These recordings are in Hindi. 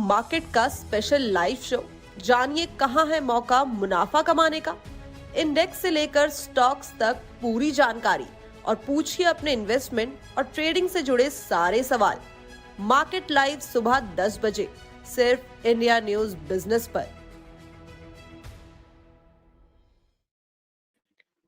मार्केट का स्पेशल लाइव शो। जानिए कहां है मौका मुनाफा कमाने का। इंडेक्स से लेकर स्टॉक्स तक पूरी जानकारी और पूछिए अपने इन्वेस्टमेंट और ट्रेडिंग से जुड़े सारे सवाल। मार्केट लाइव सुबह 10 बजे सिर्फ इंडिया न्यूज बिजनेस पर।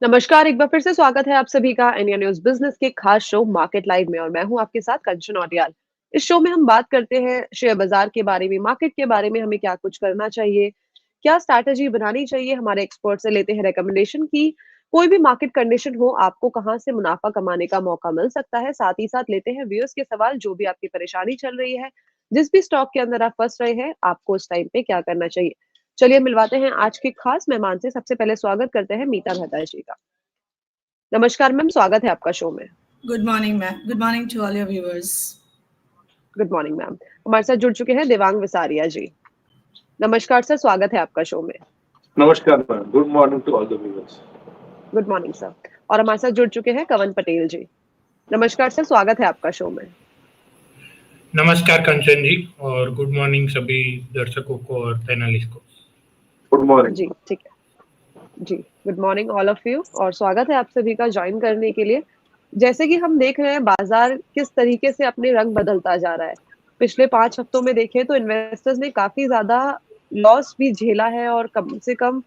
नमस्कार, एक बार फिर से स्वागत है आप सभी का इंडिया न्यूज बिजनेस के खास शो मार्केट लाइव में और मैं हूं आपके साथ कंचन औडियाल। इस शो में हम बात करते हैं शेयर बाजार के बारे में, मार्केट के बारे में, हमें क्या कुछ करना चाहिए, क्या स्ट्रैटेजी बनानी चाहिए, हमारे एक्सपर्ट से लेते हैं रिकमेंडेशन की कोई भी मार्केट कंडीशन हो आपको कहां से मुनाफा कमाने का मौका मिल सकता है। साथ ही साथ लेते हैं व्यूअर्स के सवाल, जो भी आपकी परेशानी चल रही है, जिस भी स्टॉक के अंदर आप फंस रहे हैं, आपको उस टाइम पे क्या करना चाहिए। चलिए मिलवाते हैं आज के खास मेहमान से। सबसे पहले स्वागत करते हैं मीता मेहता जी का। नमस्कार मैम, स्वागत है आपका शो में। Good morning ma'am, good morning to all your viewers. Good morning ma'am. हमारे साथ जुड़ चुके हैं देवांग विसारिया जी। नमस्कार सर, स्वागत है आपका शो में। नमस्कार ma'am, good morning to all the viewers. Good morning sir. और हमारे साथ जुड़ चुके हैं कवन पटेल जी। नमस्कार सर, स्वागत है आपका शो में। नमस्कार कंचन जी और गुड मॉर्निंग सभी दर्शकों को और पैनलिस्ट को। गुड मॉर्निंग जी ठीक है जी, good morning all of you और स्वागत है आप सभी का ज्वाइन करने के लिए। जैसे कि हम देख रहे हैं बाजार किस तरीके से अपने रंग बदलता जा रहा है। पिछले 5 हफ्तों में देखें तो इन्वेस्टर्स ने काफी ज्यादा लॉस भी झेला है और कम से कम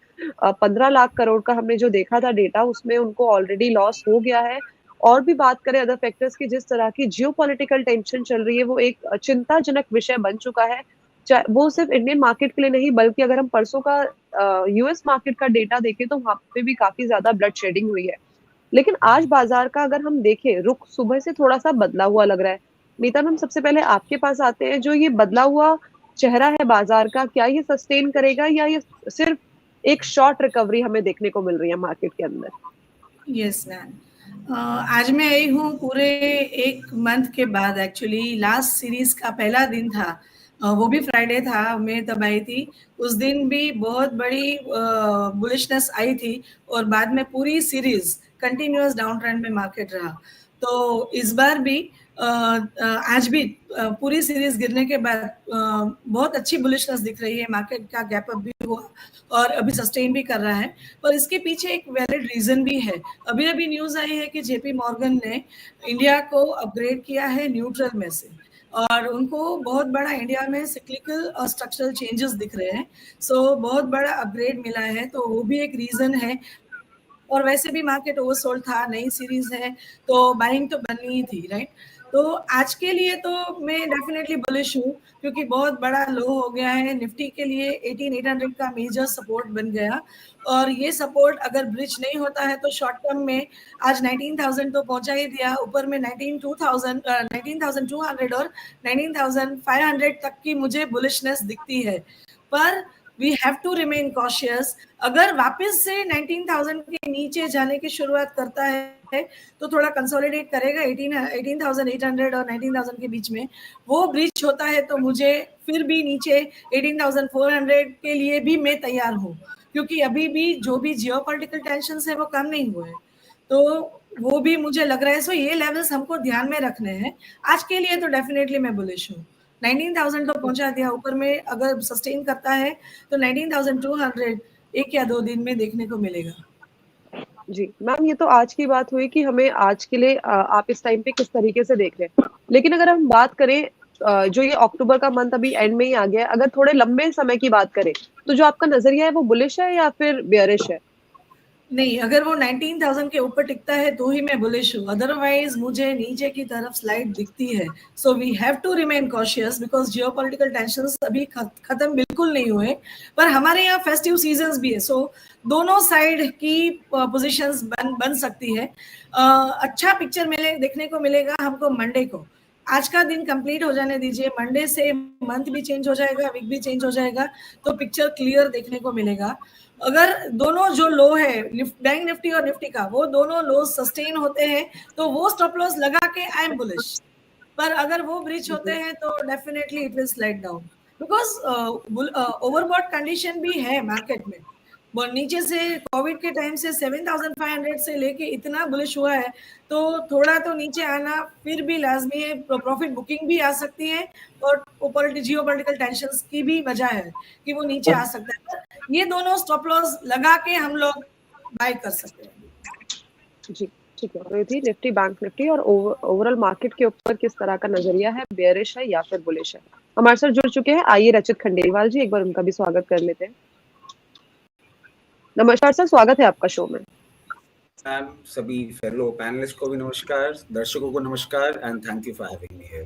15 लाख करोड़ का हमने जो देखा था डेटा, उसमें उनको ऑलरेडी लॉस हो गया है। और भी बात करें अदर फैक्टर्स की, जिस तरह की जियोपॉलिटिकल टेंशन चल रही है वो एक चिंताजनक विषय बन चुका है। वो सिर्फ इंडियन मार्केट के लिए नहीं, बल्कि अगर हम परसों का यूएस मार्केट का डेटा देखें तो वहां पे भी काफी ज्यादा ब्लड शेडिंग हुई है। लेकिन आज बाजार का अगर हम देखें, रुख सुबह से थोड़ा सा बदला हुआ लग रहा है। मीता मैम, सबसे पहले आपके पास आते हैं। जो ये बदला हुआ चेहरा है बाजार का, क्या ये सस्टेन करेगा या ये सिर्फ एक शॉर्ट रिकवरी हमें देखने को मिल रही है मार्केट के अंदर? यस मैम, आज मैं आई हूँ पूरे एक मंथ के बाद। एक्चुअली लास्ट सीरीज का पहला दिन था, वो भी फ्राइडे था, मैं तब आई थी। उस दिन भी बहुत बड़ी बुलिशनेस आई थी और बाद में पूरी सीरीज कंटिन्यूअस डाउन ट्रेंड में मार्केट रहा। तो इस बार भी आज भी पूरी सीरीज गिरने के बाद बहुत अच्छी बुलिशनेस दिख रही है। मार्केट का गैप अप भी हुआ और अभी सस्टेन भी कर रहा है, पर इसके पीछे एक वैलिड रीजन भी है। अभी अभी न्यूज आई है कि जेपी मॉर्गन ने इंडिया को अपग्रेड किया है न्यूट्रल में से, और उनको बहुत बड़ा इंडिया में सिक्लिकल और स्ट्रक्चरल चेंजेस दिख रहे हैं। सो बहुत बड़ा अपग्रेड मिला है, तो वो भी एक रीजन है। और वैसे भी मार्केट ओवरसोल्ड था, नई सीरीज है तो बाइंग तो बननी ही थी, राइट। तो आज के लिए तो मैं डेफिनेटली बुलिश हूँ, क्योंकि बहुत बड़ा लो हो गया है। निफ्टी के लिए 18,800 का मेजर सपोर्ट बन गया, और ये सपोर्ट अगर ब्रिज नहीं होता है तो शॉर्ट टर्म में आज 19,000 तो पहुंचा ही दिया, ऊपर में 19,200 और 19,500 तक की मुझे बुलिशनेस दिखती है। पर we have to remain cautious. अगर वापस से 19,000 के नीचे जाने की शुरुआत करता है तो थोड़ा कंसोलिडेट करेगा 18,800 और 19,000 के बीच में। वो ब्रीच होता है तो मुझे फिर भी नीचे 18,400 के लिए भी मैं तैयार हूँ, क्योंकि अभी भी जो भी जियोपॉलिटिकल टेंशन है वो कम नहीं हुए, तो वो भी मुझे लग रहा है। सो ये लेवल्स हमको ध्यान में रखने हैं। आज के लिए तो डेफिनेटली मैं बुलिश हूँ। 19,000 तो पहुंचा दिया, ऊपर में अगर सस्टेन करता है तो 19,200 एक या 2 दिन में देखने को मिलेगा। जी मैम, ये तो आज की बात हुई कि हमें आज के लिए आप इस टाइम पे किस तरीके से देख रहे हैं। लेकिन अगर हम बात करें, जो ये अक्टूबर का मंथ अभी एंड में ही आ गया है, अगर थोड़े लंबे समय की बात करें तो जो आपका नजरिया है वो बुलिश है या फिर बेयरिश है? नहीं, अगर वो 19,000 के ऊपर टिकता है तो ही मैं बुलिश हूँ, अदरवाइज मुझे नीचे की तरफ स्लाइड दिखती है। So we have to remain cautious, because geopolitical tensions अभी खत्म बिल्कुल नहीं हुए, पर हमारे यहाँ फेस्टिव सीजन्स भी है। सो दोनों साइड की पोजीशंस बन सकती है। अच्छा पिक्चर देखने को मिलेगा हमको मंडे को। आज का दिन कंप्लीट हो जाने दीजिए, मंडे से मंथ भी चेंज हो जाएगा, वीक भी चेंज हो जाएगा, तो पिक्चर क्लियर देखने को मिलेगा। अगर दोनों जो लो है बैंक निफ्टी और निफ्टी का, वो दोनों लो सस्टेन होते हैं तो वो स्टॉप लॉस लगा के आई एम बुलिश। पर अगर वो ब्रीच होते हैं तो definitely it will slide down, because overbought condition भी है मार्केट में। वो नीचे से कोविड के टाइम से 7,500 से लेके इतना बुलिश हुआ है, तो थोड़ा तो नीचे आना फिर भी लाजमी है। प्रॉफिट बुकिंग भी आ सकती है और जियो पॉलिटिकल टेंशन की भी वजह है कि वो नीचे आ सकता है। पर ये दोनों स्टॉप लॉस लगा के हम लोग बाय कर सकते हैं। जी, ठीक है। तो ये थी निफ्टी, बैंक निफ्टी और ओवरऑल मार्केट के ऊपर किस तरह का नजरिया है, बेयरिश है या फिर बुलिश है। हमारे साथ जुड़ चुके हैं, आइए रचित खंडेलवाल जी, एक बार उनका भी स्वागत कर लेते हैं। नमस्कार सर, स्वागत है आपका शो में। मैम, सभी फेलो पैनलिस्ट को भी नमस्कार, दर्शकों को नमस्कार and thank you for having me here.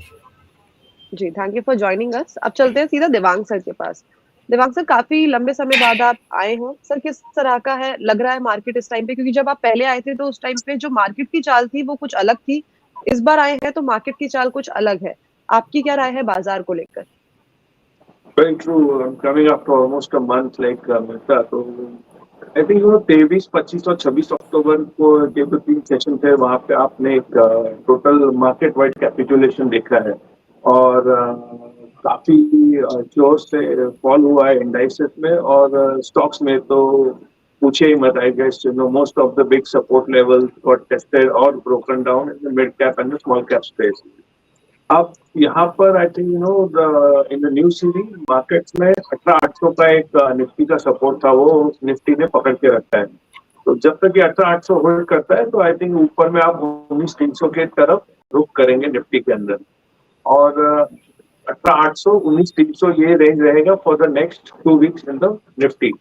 जी, thank you for joining us. अब चलते हैं सीधा देवांग सर के पास। देवांग सर, काफी लंबे समय बाद आप आए हो सर, किस तरह का है लग रहा है मार्केट इस टाइम पे? क्योंकि जब आप पहले आए थे तो उस टाइम पे जो मार्केट की चाल थी वो कुछ अलग थी, इस बार आए हैं तो मार्केट की चाल कुछ अलग है। आपकी क्या राय है बाजार को लेकर? Very true. Coming after almost a month, like Mehta, so I think 23, 25 और 26 अक्टूबर को के जो 3 सेशन थे वहाँ पे आपने एक टोटल मार्केट वाइड कैपिटुलेशन देखा है और काफी जोर से फॉल हुआ है इंडाइसेस में और स्टॉक्स में तो पूछे ही मत। I guess most of the big support levels got tested और broken down in the mid cap and the small cap space. अब यहाँ पर I think in the new series markets में 18,800 का एक निफ्टी का सपोर्ट था, वो निफ्टी ने पकड़ के रखा है। तो जब तक ये 18,800 होल्ड करता है तो आई थिंक ऊपर में आप 19,300 के तरफ रुक करेंगे निफ्टी के अंदर और 18,800 19,300 ये रेंज रहेगा for the next 2 weeks in the Nifty.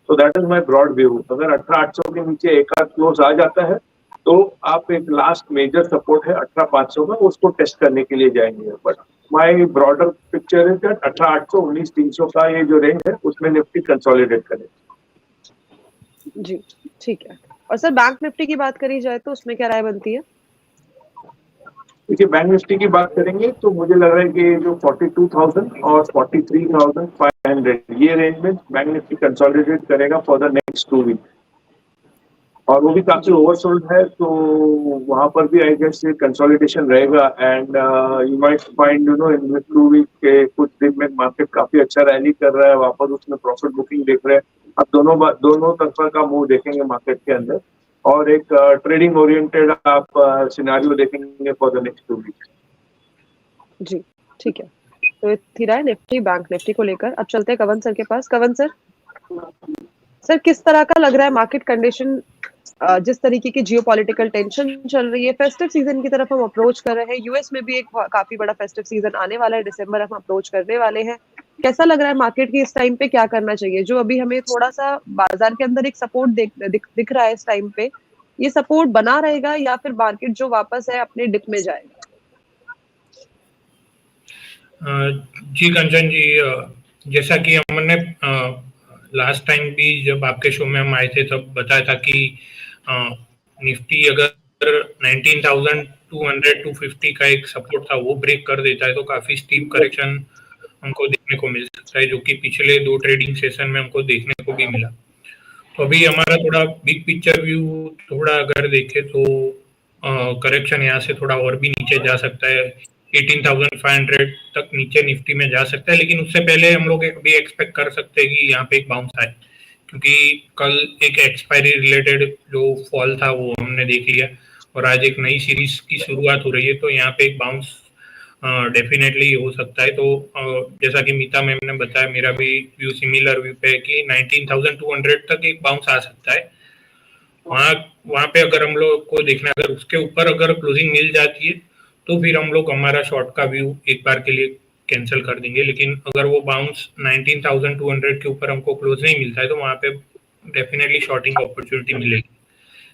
तो that is my broad view. अगर 18,800 के नीचे एक आध क्लोज आ जाता है तो आप एक लास्ट मेजर सपोर्ट है 18,500 का, उसको टेस्ट करने के लिए जाएंगे। But my broader picture is that 18,800 19,300 का ये जो रेंज है उसमें निफ्टी कंसोलिडेट करे। जी, ठीक है। और सर बैंक निफ्टी की बात करी जाए तो उसमें क्या राय बनती है? देखिए, बैंक निफ्टी की बात करेंगे तो मुझे लग रहा है कि जो 42,000 और 43,500 ये रेंज में बैंक निफ्टी कंसोलिडेट करेगा फॉर द नेक्स्ट 2 वीक और वो भी काफी ओवरसोल्ड है, तो वहां पर भी आई गेस कंसोलिडेशन रहेगा and you might find in this 2 week के कुछ दिन में मार्केट काफी अच्छा रैली कर रहा है, वापस उसमें प्रॉफिट बुकिंग देख रहे हैं। अब दोनों तरफा का मूव देखेंगे मार्केट के अंदर और एक ट्रेडिंग ओरिएंटेड आप सिनेरियो देखेंगे फॉर द नेक्स्ट 2 वीक। जी, ठीक है। तो ये थी राय निफ्टी बैंक निफ्टी को लेकर। अब चलते हैं कवन सर के पास। कवन सर, किस तरह का लग रहा है मार्केट कंडीशन? जिस तरीके की जियोपॉलिटिकल टेंशन चल रही है, फेस्टिव सीजन की तरफ हम अप्रोच कर रहे हैं, यूएस में भी एक काफी बड़ा फेस्टिव सीजन आने वाला है, दिसंबर हम अप्रोच करने वाले हैं। कैसा लग रहा है मार्केट की इस टाइम पे क्या करना चाहिए? जो अभी हमें थोड़ा सा बाजार के अंदर एक सपोर्ट दिख रहा है इस टाइम पे, ये सपोर्ट बना रहेगा या फिर मार्केट जो वापस है अपने डिप में जाएगा? जी कंचन जी, जैसा कि हमने लास्ट टाइम भी जब आपके शो में हम आए थे तब बताया था कि निफ्टी अगर 19,200 250 का एक सपोर्ट था वो ब्रेक कर देता है तो काफी स्टीप करेक्शन हमको देखने को मिल सकता है, जो कि पिछले 2 ट्रेडिंग सेशन में हमको देखने को भी मिला। तो अभी हमारा थोड़ा बिग पिक्चर व्यू थोड़ा अगर देखें तो करेक्शन यहाँ से थोड़ा और भी नीचे जा सकता है, 18,500 तक नीचे निफ्टी में जा सकता है, लेकिन उससे पहले हम लोग भी एक्सपेक्ट कर सकते हैं कि यहाँ पे एक बाउंस आए, क्योंकि कल एक एक्सपायरी रिलेटेड जो फॉल था वो हमने देख लिया और आज एक नई सीरीज की शुरुआत हो रही है, तो यहाँ पे एक बाउंस डेफिनेटली हो सकता है। तो जैसा कि मीता मैम ने बताया, मेरा भी व्यू सिमिलर व्यू पे है कि 19,200 तक एक बाउंस आ सकता है। वहाँ पे अगर हम लोग को देखना, अगर उसके ऊपर अगर क्लोजिंग मिल जाती है तो फिर हम लोग हमारा शॉर्ट का व्यू एक बार के लिए कैंसिल कर देंगे, लेकिन अगर वो बाउंस 19,200 के ऊपर हमको क्लोज नहीं मिलता है तो वहाँ पे डेफिनेटली शॉर्टिंग अपॉर्चुनिटी मिलेगी।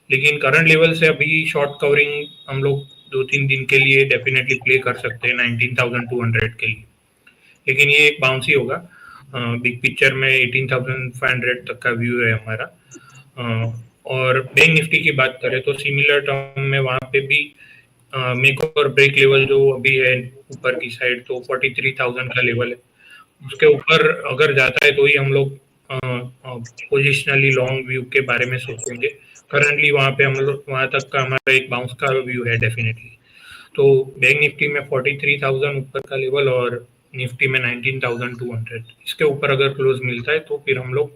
लेकिन करंट लेवल से अभी शॉर्ट कवरिंग हम लोग 2-3 दिन के लिए डेफिनेटली प्ले कर सकते हैं 19,200 के लिए, लेकिन ये एक बाउंस ही होगा। बिग पिक्चर में 18,500 तक का व्यू है हमारा। और बैंक निफ्टी की बात करें तो सिमिलर टर्म में वहाँ पे भी मेक और ब्रेक लेवल जो अभी है ऊपर की साइड, तो 43,000 का लेवल है, उसके ऊपर अगर जाता है तो ही हम लोग पोजिशनली लॉन्ग व्यू के बारे में सोचेंगे। करंटली वहाँ पे हम लोग वहाँ तक का हमारा एक बाउंस का व्यू है डेफिनेटली। तो बैंक निफ्टी में 43,000 ऊपर का लेवल और निफ्टी में 19,200, इसके ऊपर अगर क्लोज मिलता है तो फिर हम लोग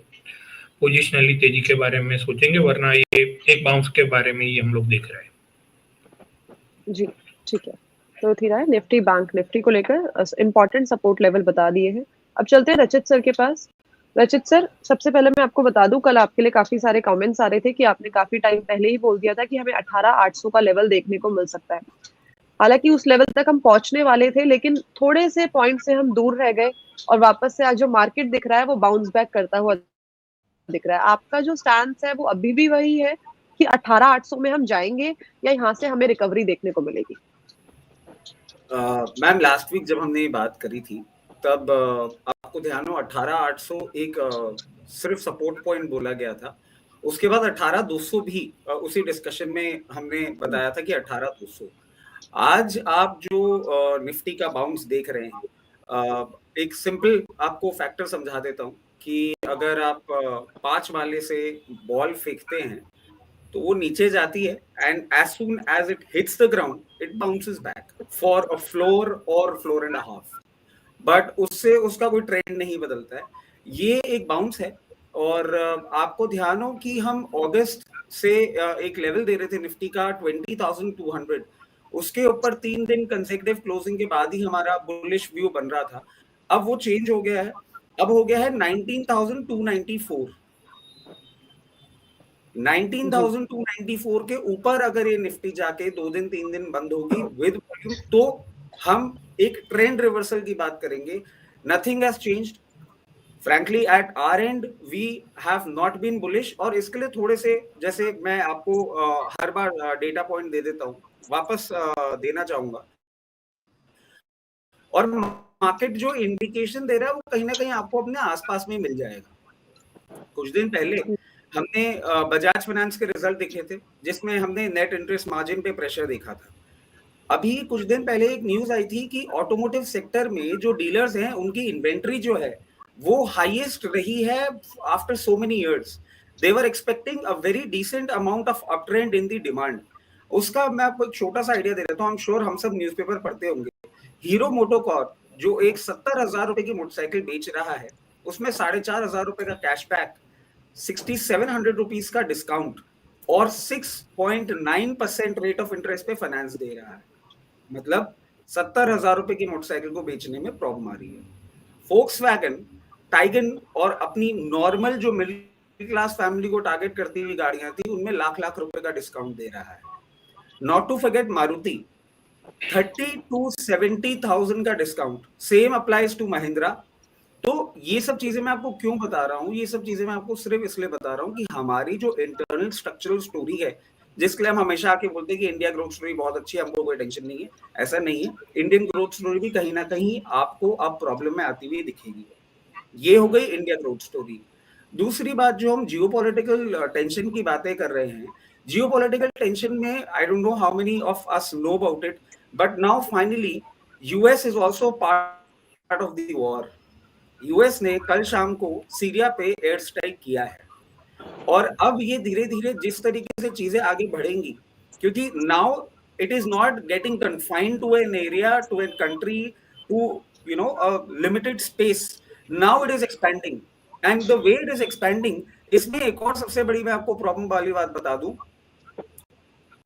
पोजिशनली तेजी के बारे में सोचेंगे, वरना ये एक बाउंस के बारे में ही हम लोग देख रहे हैं। जी, ठीक है। तो थी राय निफ्टी बैंक निफ्टी को लेकर इंपॉर्टेंट सपोर्ट लेवल बता दिए हैं। अब चलते हैं रचित सर के पास। रचित सर, सबसे पहले मैं आपको बता दूं, कल आपके लिए काफी सारे कमेंट्स आ रहे थे कि आपने काफी टाइम पहले ही बोल दिया था कि हमें 18,800 का लेवल देखने को मिल सकता है। हालांकि उस लेवल तक हम पहुंचने वाले थे, लेकिन थोड़े से पॉइंट से हम दूर रह गए और वापस से आज जो मार्केट दिख रहा है वो बाउंस बैक करता हुआ दिख रहा है। आपका जो स्टैंस है वो अभी भी वही है कि 18,800 में हम जाएंगे या यहाँ से हमें रिकवरी देखने को मिलेगी? मैम, लास्ट वीक जब हमने ये बात करी थी तब आपको ध्यान हो 18,800 एक सिर्फ सपोर्ट पॉइंट बोला गया था। उसके बाद 18,200 भी उसी डिस्कशन में हमने बताया था कि 18,200। आज आप जो निफ्टी का बाउंस देख रहे हैं, एक सिंपल आपको फैक्टर समझा देता हूँ कि अगर आप 5 वाले से बॉल फेंकते हैं तो वो नीचे जाती है and as soon as it hits the ground it bounces back for a floor और floor and a half, but उससे उसका कोई ट्रेंड नहीं बदलता है। ये एक बाउंस है। और आपको ध्यान हो कि हम अगस्त से एक लेवल दे रहे थे निफ्टी का 20,200, उसके ऊपर 3 दिन कंसेक्यूटिव क्लोजिंग के बाद ही हमारा बुलिश व्यू बन रहा था। अब वो चेंज हो गया है, अब हो गया है 19,294। 19,294 के ऊपर अगर ये निफ्टी जाके 2 दिन 3 दिन बंद होगी विद वॉल्यूम, तो हम एक ट्रेंड रिवर्सल की बात करेंगे। Nothing has changed frankly at our end, we have not been bullish। और इसके लिए थोड़े से, जैसे मैं आपको हर बार डेटा पॉइंट दे देता हूँ, वापस देना चाहूंगा। और मार्केट जो इंडिकेशन दे रहा है वो कहीं ना कहीं आपको अपने आसपास में मिल जाएगा। कुछ दिन पहले हमने बजाज फाइनेंस के रिजल्ट देखे थे जिसमें हमने नेट इंटरेस्ट मार्जिन पे प्रेशर देखा था। अभी कुछ दिन पहले एक न्यूज आई थी कि ऑटोमोटिव सेक्टर में जो डीलर्स हैं उनकी इन्वेंट्री जो है वो हाईएस्ट रही है after so many years. They were expecting a very decent amount of up trend in the demand. उसका मैं आपको एक छोटा सा आइडिया दे देता हूँ। आई एम श्योर हम सब न्यूज़पेपर पढ़ते होंगे। हीरो मोटोकॉर्प जो एक 70,000 रुपए की मोटरसाइकिल बेच रहा है, उसमें 4,500 रुपए का कैशबैक, 6,700 रुपीज का डिस्काउंट और 6.9% रेट ऑफ इंटरेस्ट पे फाइनेंस दे रहा है। मतलब 70,000 रुपए की मोटरसाइकिल को बेचने में प्रॉब्लम आ रही है। फोक्सवैगन, टाइगन और अपनी नॉर्मल जो मिडिल क्लास फैमिली को टारगेट करती हुई गाड़ियां थी उनमें लाख रुपए का डिस्काउंट दे रहा है। Not to forget Maruti, 30,000 to 70,000 का discount. Same applies to Mahindra. तो ये सब चीजें मैं आपको क्यों बता रहा हूँ? ये सब चीजें मैं आपको सिर्फ इसलिए बता रहा हूँ कि हमारी जो इंटरनल स्ट्रक्चरल स्टोरी है, जिसके लिए हम हमेशा आके बोलते हैं कि इंडिया ग्रोथ स्टोरी बहुत अच्छी है, हमको कोई टेंशन नहीं है, ऐसा नहीं है। इंडियन ग्रोथ स्टोरी भी कहीं ना कहीं आपको अब प्रॉब्लम में आती हुई दिखेगी। ये हो गई इंडिया ग्रोथ स्टोरी। दूसरी बात, जो हम जियोपॉलिटिकल टेंशन की बातें कर रहे हैं, जियोपॉलिटिकल टेंशन में I don't know how many of us know about it, but now finally US is also part of the war. US ने कल शाम को सीरिया पे एयर स्ट्राइक किया है और अब ये धीरे धीरे जिस तरीके से चीजें आगे बढ़ेंगी, क्योंकि now it is not getting confined to an area, to an country, to you know a limited space, now it is expanding and the way it is expanding. इसमें एक और सबसे बड़ी मैं आपको प्रॉब्लम वाली बात बता दूं,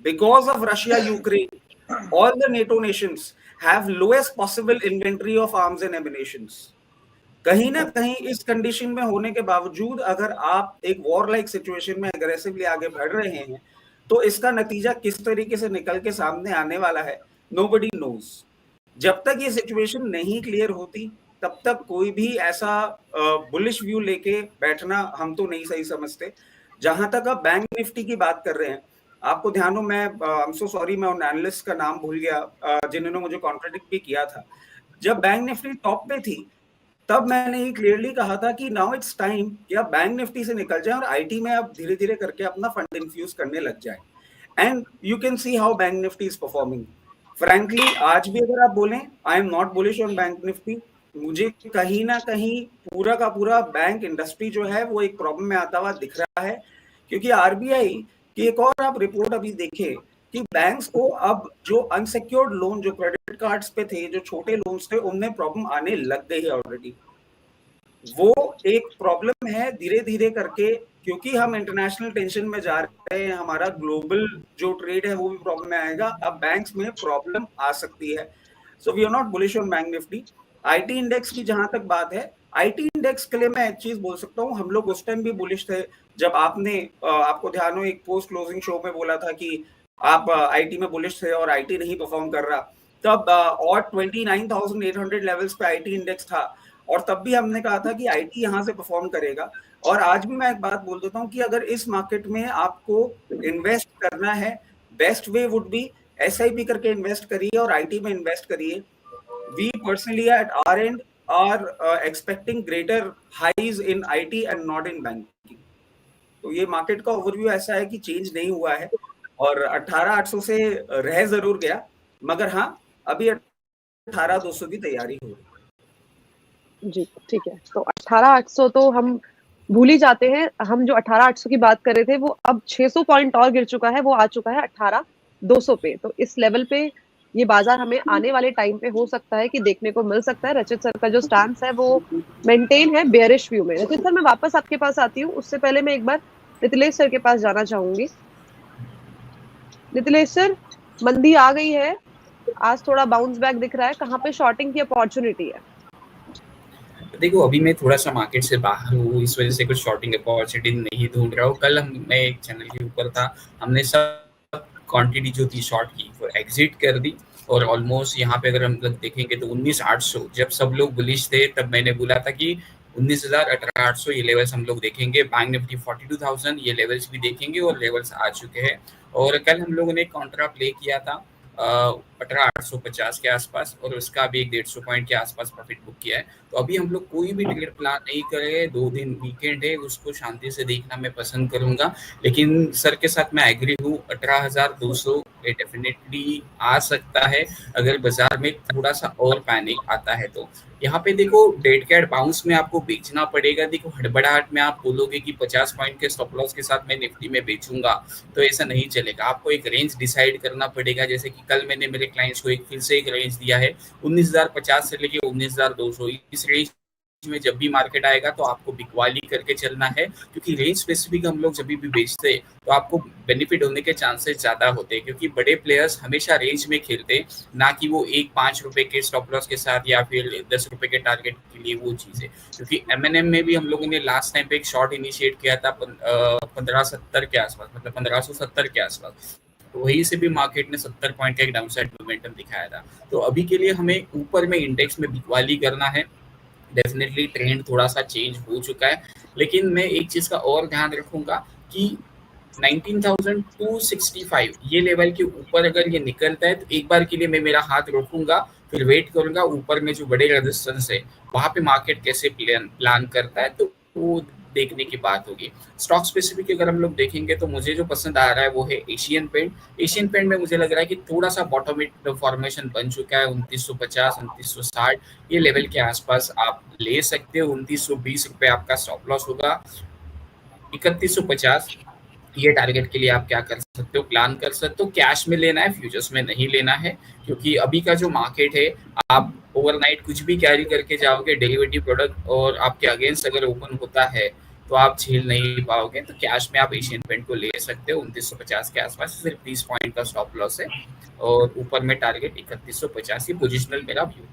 because of Russia Ukraine all the NATO Nations have lowest possible inventory of arms and emanations. कहीं ना कहीं इस कंडीशन में होने के बावजूद अगर आप एक वॉर लाइक सिचुएशन में अग्रेसिवली आगे बढ़ रहे हैं तो इसका नतीजा किस तरीके से निकल के सामने आने वाला है, नोबडी नोज। जब तक ये सिचुएशन नहीं क्लियर होती तब तक कोई भी ऐसा बुलिश व्यू लेके बैठना हम तो नहीं सही समझते। जहां तक आप बैंक निफ्टी की बात कर रहे हैं, आपको ध्यान हो, मैं आई एम सो सॉरी, मैं उन एनालिस्ट का नाम भूल गया जिन्होंने मुझे कॉन्ट्रडिक्ट भी किया था। जब बैंक निफ्टी टॉप पे थी तब मैंने ये क्लियरली कहा था कि नाउ इट्स टाइम कि आप बैंक निफ्टी से निकल जाएं और आईटी में आप धीरे धीरे करके अपना फंड इन्फ्यूज करने लग जाएं। And you can see how bank Nifty is performing. Frankly आज भी अगर आप बोलें, I am not bullish on bank Nifty. मुझे कहीं ना कहीं पूरा का पूरा बैंक इंडस्ट्री जो है वो एक प्रॉब्लम में आता हुआ दिख रहा है, क्योंकि आरबीआई की एक और आप रिपोर्ट अभी देखें कि बैंक्स को अब जो अनसिक्योर्ड लोन, जो क्रेडिट कार्ड्स पे थे, जो छोटे लोन्स थे, उनमें प्रॉब्लम आने लग गई है ऑलरेडी। वो एक प्रॉब्लम है धीरे धीरे करके, क्योंकि हम इंटरनेशनल टेंशन में जा रहे हैं, हमारा ग्लोबल जो ट्रेड है वो भी प्रॉब्लम में आएगा। अब बैंक्स में प्रॉब्लम आ सकती है। So we are not bullish on bank Nifty. IT index की जहां तक बात है, आईटी इंडेक्स के लिए मैं एक चीज बोल सकता हूँ, हम लोग उस टाइम भी बुलिश थे जब आपको ध्यान हो एक पोस्ट क्लोजिंग शो में बोला था कि आप आईटी में बुलिश थे और आईटी नहीं परफॉर्म कर रहा। तब और 29,800 लेवल्स पे आईटी इंडेक्स था, और तब भी हमने कहा था कि आईटी यहाँ से परफॉर्म करेगा। और आज भी मैं एक बात बोल देता हूँ कि अगर इस मार्केट में आपको इन्वेस्ट करना है, best way would be SIP करके इन्वेस्ट करिए और आईटी में इन्वेस्ट करिए। We personally at our end are expecting greater highs in IT and not in banking. तो ये मार्केट का ओवरव्यू ऐसा है कि चेंज नहीं हुआ है, और 18,800 से रह जरूर गया, मगर हाँ अभी 18,200 की तैयारी हो रही है। जी ठीक है, तो 18,800 तो हम भूल ही जाते हैं। हम जो 18,800 की बात कर रहे थे वो अब 600 पॉइंट और गिर चुका है, वो आ चुका है 18,200 पे। तो इस लेवल पे ये बाजार हमें आने वाले टाइम पे हो सकता है कि देखने को मिल सकता है। रचित सर का जो स्टैंस है वो मेंटेन है बेयरिश व्यू में। रचित सर, मैं वापस आपके पास आती हूँ, उससे पहले मैं एक बार नितिलेश सर के पास जाना चाहूंगी। नितिलेश सर, मंदी आ गई है, आज थोड़ा बाउंस बैक दिख रहा है, कहाँ पे शॉर्टिंग की अपॉर्चुनिटी है? देखो, अभी मैं थोड़ा सा मार्केट से बाहर हूँ, इस वजह से कुछ शॉर्टिंग अपॉर्चुनिटी नहीं ढूंढ रहा हूँ। कल मैं एक चैनल के ऊपर था, हमने सब क्वांटिटी जो थी शॉर्ट की वो एग्जिट कर दी, और ऑलमोस्ट यहाँ पे अगर हम लोग देखेंगे तो 19,800 जब सब लोग बुलिश थे तब मैंने बोला था कि 19,000 18,800 ये लेवल्स हम लोग देखेंगे। बैंक निफ्टी 42,000 ये लेवल्स भी देखेंगे, और लेवल्स आ चुके हैं। और कल हम लोगों ने कॉन्ट्रा प्ले किया था 18,850 के आसपास, और उसका भी 150 पॉइंट के आसपास प्रॉफिट बुक किया है। तो अभी हम लोग कोई भी ट्रेड प्लान नहीं करेंगे, 2 दिन वीकेंड है, उसको शांति से देखना मैं पसंद करूंगा। लेकिन सर के साथ मैं एग्री हूँ, 18,200 ये डेफिनेटली आ सकता है अगर बाजार में थोड़ा सा और पैनिक आता है। तो यहाँ पे देखो, डेड कैट बाउंस में आपको बेचना पड़ेगा। देखो, हड़बड़ाहट में आप बोलोगे कि 50 पॉइंट के स्टॉप लॉस के साथ मैं निफ्टी में बेचूंगा, तो ऐसा नहीं चलेगा। आपको एक रेंज डिसाइड करना पड़ेगा। जैसे कि कल मैंने मेरे क्लाइंट्स को फिर से एक रेंज दिया है, 19,050 से लेके 19,200। इस रेंज में जब भी मार्केट आएगा तो आपको बिकवाली करके चलना है, क्योंकि रेंज स्पेसिफिक हम लोग जब भी बेचते हैं तो आपको बेनिफिट होने के चांसेस ज्यादा होते हैं, क्योंकि बड़े प्लेयर्स हमेशा रेंज में खेलते, ना कि वो 5 रुपए के स्टॉप लॉस के साथ या फिर 10 रुपए के टारगेट के लिए वो चीजें। क्योंकि M&M में भी हम लोगों ने लास्ट टाइम पे एक शॉर्ट इनिशिएट किया था 1570 के आसपास, मतलब 1570 के आसपास, तो वहीं से भी मार्केट ने 70 पॉइंट का एक डाउनसाइड मोमेंटम दिखाया था। तो अभी के लिए हमें ऊपर में इंडेक्स में बिकवाली करना है। डेफिनेटली ट्रेंड थोड़ा सा चेंज हो चुका है, लेकिन मैं एक चीज का और ध्यान रखूंगा कि 19,265 ये लेवल के ऊपर अगर ये निकलता है तो एक बार के लिए मैं मेरा हाथ रोकूंगा, फिर वेट करूंगा ऊपर में जो बड़े रेजिस्टेंस है वहां पे मार्केट कैसे प्लान करता है, तो वो देखने की बात होगी। स्टॉक स्पेसिफिक अगर हम लोग देखेंगे तो मुझे जो पसंद आ रहा है वो है एशियन पेंट। एशियन पेंट में मुझे लग रहा है कि थोड़ा सा बॉटम फॉर्मेशन बन चुका है, 2950 2960 ये लेवल के आसपास आप ले सकते हो। 2920 रुपए आपका स्टॉप लॉस होगा। 3150 ये टारगेट के लिए आप क्या कर सकते हो, प्लान कर सकते हो। कैश में लेना है, फ्यूचर्स में नहीं लेना है, क्योंकि अभी का जो मार्केट है आप ओवरनाइट कुछ भी कैरी करके जाओगे डेरिवेटिव प्रोडक्ट और आपके अगेंस्ट अगर ओपन होता है तो आप झेल नहीं पाओगे। तो कैश में आप एशियन पेंट को ले सकते हो। 2950 के आसपास सिर्फ 30 पॉइंट का स्टॉप लॉस है, और ऊपर में टारगेट 3150। ये पोजिशनल मेरा व्यू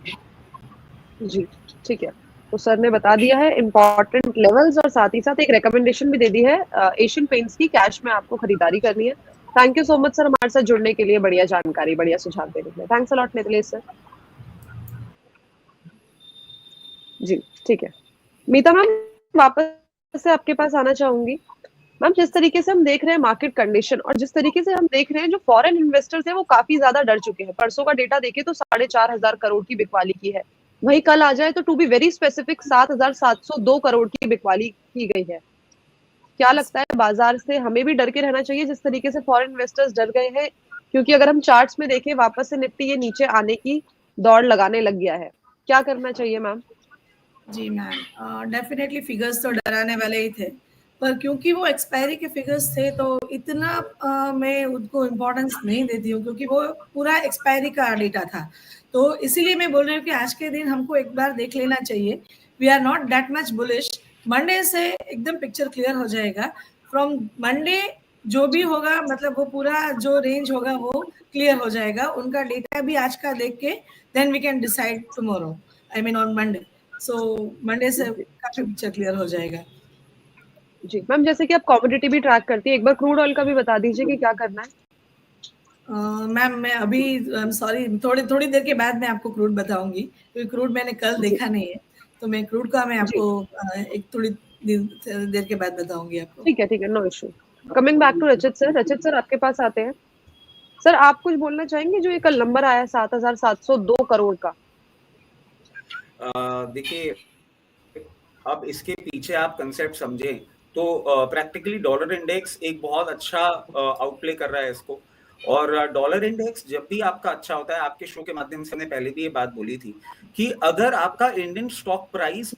है। जी ठीक है, तो सर ने बता दिया है इंपॉर्टेंट लेवल्स, और साथ ही साथ एक रिकमेंडेशन भी दे दी है एशियन पेंट्स की, कैश में आपको खरीदारी करनी है। Thank you so much sir हमारे साथ जुड़ने के लिए, बढ़िया जानकारी, बढ़िया सुझाव देने के लिए। Thanks a lot Nitilesh sir. जी ठीक है, मीता मैम वापस से आपके पास आना चाहूंगी। मैम, जिस तरीके से हम देख रहे हैं मार्केट कंडीशन, और जिस तरीके से हम देख रहे हैं जो फॉरेन इन्वेस्टर्स हैं वो काफी ज्यादा डर चुके हैं। परसों का डेटा देखें तो 4,500 करोड़ की बिकवाली की है, वही कल आ जाए तो to be very specific 7,702 crore की बिकवाली की गई है। क्या लगता है बाजार से हमें भी डर के रहना चाहिए जिस तरीके से फॉरेन इन्वेस्टर्स डर गए हैं? क्योंकि अगर हम चार्ट्स में देखें वापस से निफ्टी ये नीचे आने की दौड़ लगाने लग गया है, क्या करना चाहिए मैम? जी मैम, डेफिनेटली फिगर्स तो डराने वाले ही थे, पर क्योंकि वो एक्सपायरी के फिगर्स थे तो इतना मैं उनको इम्पोर्टेंस नहीं देती हूँ, क्योंकि वो पूरा एक्सपायरी का डेटा था। तो इसीलिए मैं बोल रही हूँ कि आज के दिन हमको एक बार देख लेना चाहिए we are not that much bullish. Monday से एकदम पिक्चर क्लियर हो जाएगा। फ्रॉम मंडे जो भी होगा, मतलब वो पूरा जो रेंज होगा वो क्लियर हो जाएगा। उनका डेटा भी आज का देख के then we can decide tomorrow, I mean on Monday. So Monday से काफी पिक्चर क्लियर हो जाएगा। जी मैम, जैसे कि आप कमोडिटी भी ट्रैक करती है, एक बार क्रूड ऑयल का भी बता दीजिए कि क्या करना है। मैम मैं अभी सॉरी थोड़ी देर के बाद मैं आपको क्रूड बताऊंगी, क्योंकि क्रूड मैंने कल देखा नहीं है, तो मैं क्रूड का मैं आपको एक थोड़ी देर के बाद बताऊंगी आपको। ठीक है, no issue. Coming back to Rachit sir आपके पास आते हैं। सर आप कुछ बोलना चाहेंगे, जो ये कल नंबर आया 7,702 करोड़ का? देखिए, अब इसके पीछे आप कंसेप्ट समझें तो प्रैक्टिकली डॉलर इंडेक्स एक बहुत अच्छा आउटप्ले कर रहा है इसको। और डॉलर इंडेक्स जब भी आपका अच्छा होता है, आपके शो के माध्यम से हमने पहले भी ये बात बोली थी कि अगर आपका Indian stock price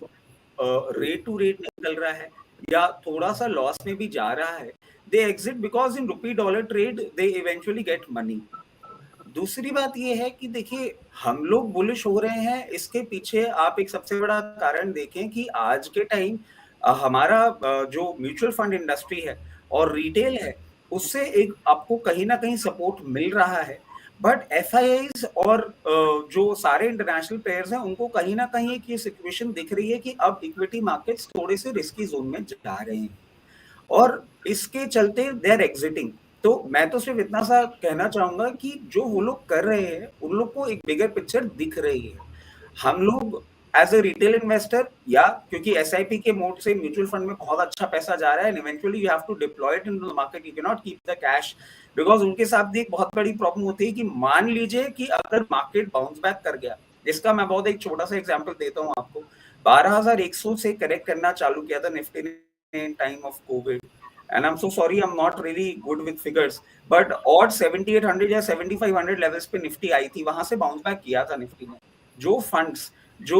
rate to rate निकल रहा है या थोड़ा सा लॉस में भी जा रहा है, they exit because in rupee dollar trade they eventually get money. दूसरी बात ये है कि देखिए, हम लोग बुलिश हो रहे हैं, इसके पीछे आप एक सबसे बड़ा कारण देखें कि आज के टाइम हमारा जो म्यूचुअल फंड इंडस्ट्री है और रिटेल है, उससे एक आपको कहीं ना कहीं सपोर्ट मिल रहा है। बट एफआईआईज और जो सारे इंटरनेशनल प्लेयर्स हैं, उनको कहीं ना कहीं एक ये सिचुएशन दिख रही है कि अब इक्विटी मार्केट्स थोड़े से रिस्की जोन में जा रहे हैं और इसके चलते दे आर एग्जिटिंग। तो मैं तो सिर्फ इतना सा कहना चाहूंगा कि जो वो लोग कर रहे हैं, उन लोग को एक बिगर पिक्चर दिख रही है। हम लोग एज ए रिटेल इन्वेस्टर, या क्योंकि एसआईपी के मोड से म्यूचुअल फंड में बहुत अच्छा पैसा जा रहा है, and eventually you have to deploy it into the market, you can not keep the cash, because उनके साथ भी एक बहुत बड़ी प्रॉब्लम होती है कि मान लीजिए कि अगर मार्केट बाउंस बैक कर गया, जिसका मैं बहुत एक छोटा सा एग्जाम्पल देता हूँ आपको। 12,100 से करेक्ट करना चालू किया था निफ्टी ने in time of Covid, and I'm so sorry, I'm not really good with figures, but odd 7800 या 7500 लेवल्स पे निफ्टी आई थी, वहां से बाउंस बैक किया था निफ्टी ने। जो फंड्स, जो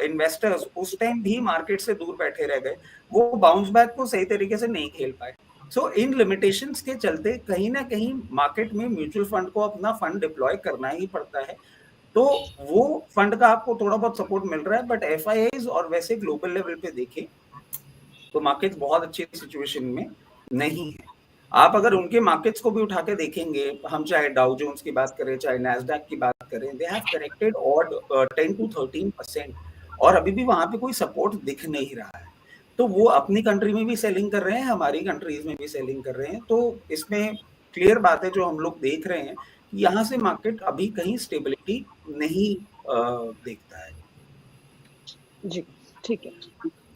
इन्वेस्टर्स उस टाइम भी मार्केट से दूर बैठे रह गए, वो बाउंस बैक को सही तरीके से नहीं खेल पाए। सो इन लिमिटेशंस के चलते कहीं ना कहीं मार्केट में म्यूचुअल फंड को अपना फंड डिप्लॉय करना ही पड़ता है। तो वो फंड का आपको थोड़ा बहुत सपोर्ट मिल रहा है, बट एफआईआईज और वैसे ग्लोबल लेवल पे देखें तो मार्केट्स बहुत अच्छी सिचुएशन में नहीं है। आप अगर उनके मार्केट्स को भी उठा के देखेंगे, हम चाहे डाउ जोन्स की बात करें, चाहे नैस्डैक की बात करें, they have corrected odd 10 to 13%, और अभी भी वहां पे कोई सपोर्ट दिख नहीं रहा है। तो वो अपनी कंट्री में भी सेलिंग कर रहे हैं, हमारी कंट्रीज में भी सेलिंग कर रहे हैं। तो इसमें क्लियर बात है जो हम लोग देख रहे हैं, यहाँ से मार्केट अभी कहीं स्टेबिलिटी नहीं देखता है। जी ठीक है,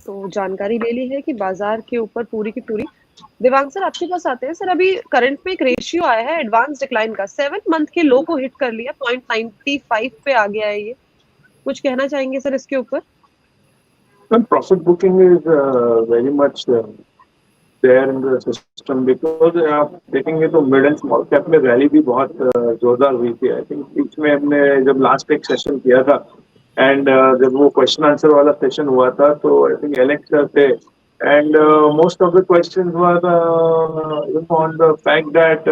तो जानकारी ले ली है कि बाजार के ऊपर पूरी की पूरी। देवांग सर आपके पास आते हैं। सर अभी करंट में एक रेशियो आया है एडवांस डिक्लाइन का, 7 मंथ के लो को हिट कर लिया, 0.95 पे आ गया है ये। कुछ कहना चाहेंगे सर इसके ऊपर? Profit booking is very much there in the system, because आप देखेंगे तो मिड एंड स्मॉल कैप में रैली भी बहुत जोरदार हुई थी। आई थिंक बीच में हमने जब लास्ट एक सेशन किया था एंड जब वो क्वेश्चन आंसर वाला सेशन हुआ था, तो आई थिंक एलेक्स सर थे and most of the questions were on the fact that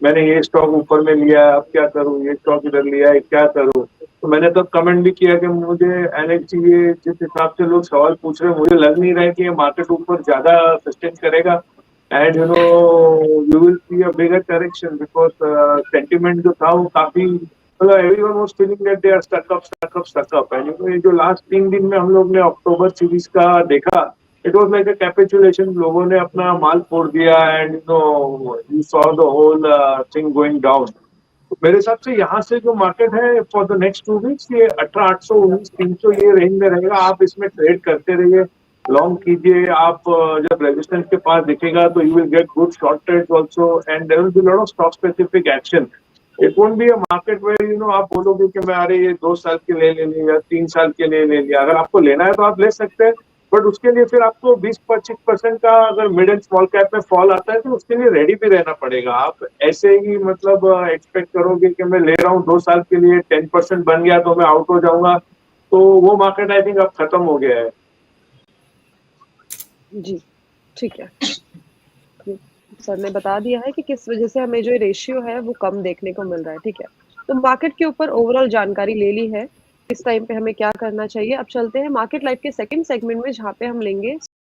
मैंने ये स्टॉक ऊपर में लिया, अब क्या करूं, ये स्टॉक इधर लिया है, क्या करूं। तो मैंने तो कमेंट भी किया कि मुझे एलेक्स ये जिस हिसाब से लोग सवाल पूछ रहे हैं, मुझे लग नहीं रहा है कि ये मार्केट ऊपर ज्यादा सस्टेन करेगा and you know you will see a bigger correction, because sentiment जो था वो काफी, मतलब everyone was feeling that they are stuck up and you know ये जो लास्ट 3 दिन में हम लोग ने अक्टूबर सीरीज का देखा, it was like a capitulation. लोगों ने अपना माल फोड़ दिया and you know you saw the whole thing going down. तो मेरे हिसाब से यहाँ से जो मार्केट है फॉर द नेक्स्ट 2 वीक्स, ये 18,800 19,300 ये रेंज में रहेगा। आप इसमें ट्रेड करते रहिए, लॉन्ग कीजिए। आप जब रेजिस्टेंस के पास दिखेगा तो you will get good short trades also and there will be lot of stock specific action. It won't be a market where you know आप बोलोगे कि मैं अरे ये 2 साल के लिए ले लिया, 3 साल के लिए ले लिया। अगर आपको लेना है तो आप ले सकते हैं, बट उसके लिए फिर आपको 20-25% का अगर मिड एंड स्मॉल कैप में फॉल आता है तो उसके लिए रेडी भी रहना पड़ेगा। आप ऐसे ही मतलब एक्सपेक्ट करोगे कि मैं ले रहा हूँ 2 साल के लिए, 10% बन गया तो मैं आउट हो जाऊंगा, तो वो मार्केट आई थिंक अब खत्म हो गया है। जी ठीक है, सर ने बता दिया है कि किस वजह से हमें जो रेशियो है वो कम देखने को मिल रहा है। ठीक है, तो मार्केट के ऊपर ओवरऑल जानकारी ले ली है। इस टाइम पे हमें क्या करना चाहिए। अब चलते हैं मार्केट लाइफ के सेकंड सेगमेंट में, जहाँ पे हम लेंगे